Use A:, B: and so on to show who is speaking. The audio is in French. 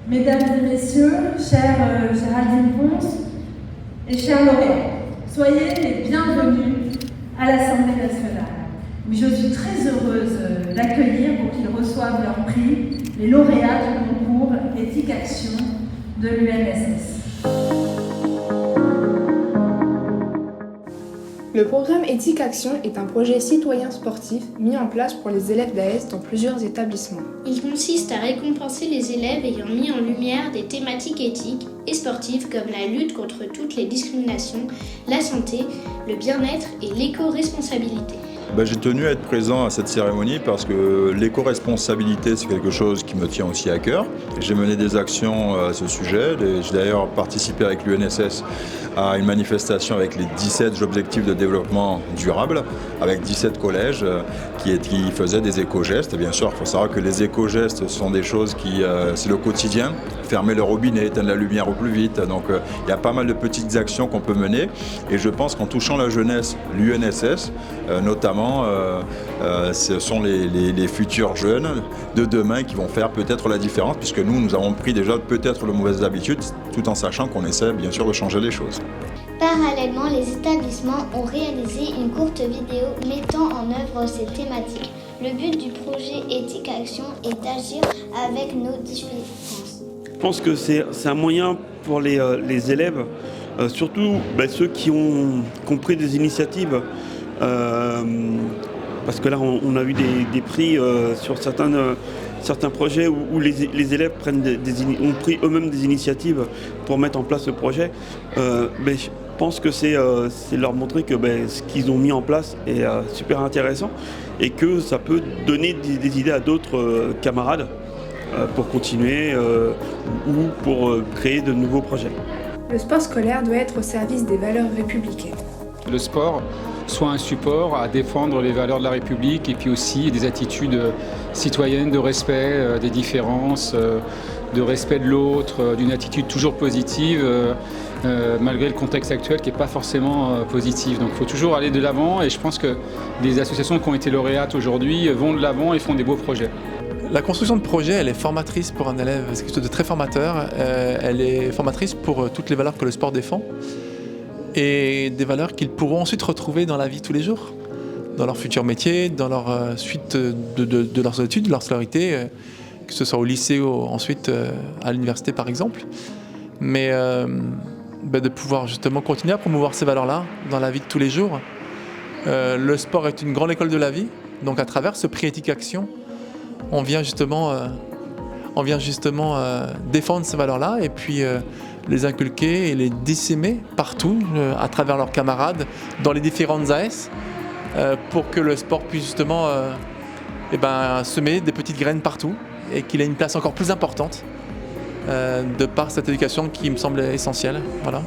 A: Mesdames et messieurs, chère Géraldine Ponce et chers lauréats, soyez les bienvenus à l'Assemblée nationale. Je suis très heureuse d'accueillir pour qu'ils reçoivent leur prix les lauréats du concours Éthique Action de l'UNSS.
B: Le programme Éthique Action est un projet citoyen sportif mis en place pour les élèves d'AS dans plusieurs établissements.
C: Il consiste à récompenser les élèves ayant mis en lumière des thématiques éthiques et sportives comme la lutte contre toutes les discriminations, la santé, le bien-être et l'éco-responsabilité.
D: J'ai tenu à être présent à cette cérémonie parce que l'éco-responsabilité, c'est quelque chose qui me tient aussi à cœur. J'ai mené des actions à ce sujet. J'ai d'ailleurs participé avec l'UNSS à une manifestation avec les 17 objectifs de développement durable, avec 17 collèges qui faisaient des éco-gestes. Et bien sûr, il faut savoir que les éco-gestes sont des choses c'est le quotidien. Fermer le robinet, éteindre la lumière au plus vite. Donc il y a pas mal de petites actions qu'on peut mener. Et je pense qu'en touchant la jeunesse, l'UNSS, notamment, ce sont les futurs jeunes de demain qui vont faire peut-être la différence, puisque nous avons pris déjà peut-être de mauvaises habitudes, tout en sachant qu'on essaie bien sûr de changer les choses.
E: Parallèlement, les établissements ont réalisé une courte vidéo mettant en œuvre ces thématiques. Le but du projet Éthique Action est d'agir avec nos différences.
F: Je pense que c'est un moyen pour les élèves, surtout ceux qui ont pris des initiatives. Parce que là, on a eu des prix sur certains projets où les élèves ont pris eux-mêmes des initiatives pour mettre en place le projet. Je pense que c'est leur montrer que ce qu'ils ont mis en place est super intéressant et que ça peut donner des idées à d'autres camarades pour continuer ou pour créer de nouveaux projets.
B: Le sport scolaire doit être au service des valeurs républicaines.
G: Le sport soit un support à défendre les valeurs de la République et puis aussi des attitudes citoyennes de respect des différences, de respect de l'autre, d'une attitude toujours positive malgré le contexte actuel qui n'est pas forcément positif. Donc il faut toujours aller de l'avant et je pense que les associations qui ont été lauréates aujourd'hui vont de l'avant et font des beaux projets.
H: La construction de projet, elle est formatrice pour un élève, c'est quelque chose de très formateur. Elle est formatrice pour toutes les valeurs que le sport défend et des valeurs qu'ils pourront ensuite retrouver dans la vie tous les jours, dans leur futur métier, dans leur suite de leurs études, de leur scolarité, que ce soit au lycée ou ensuite à l'université par exemple. Mais de pouvoir justement continuer à promouvoir ces valeurs-là dans la vie de tous les jours. Le sport est une grande école de la vie, donc à travers ce prix Éthique Action, on vient justement défendre ces valeurs-là et puis les inculquer et les dissémer partout à travers leurs camarades dans les différentes AS pour que le sport puisse justement semer des petites graines partout et qu'il ait une place encore plus importante de par cette éducation qui me semble essentielle. Voilà.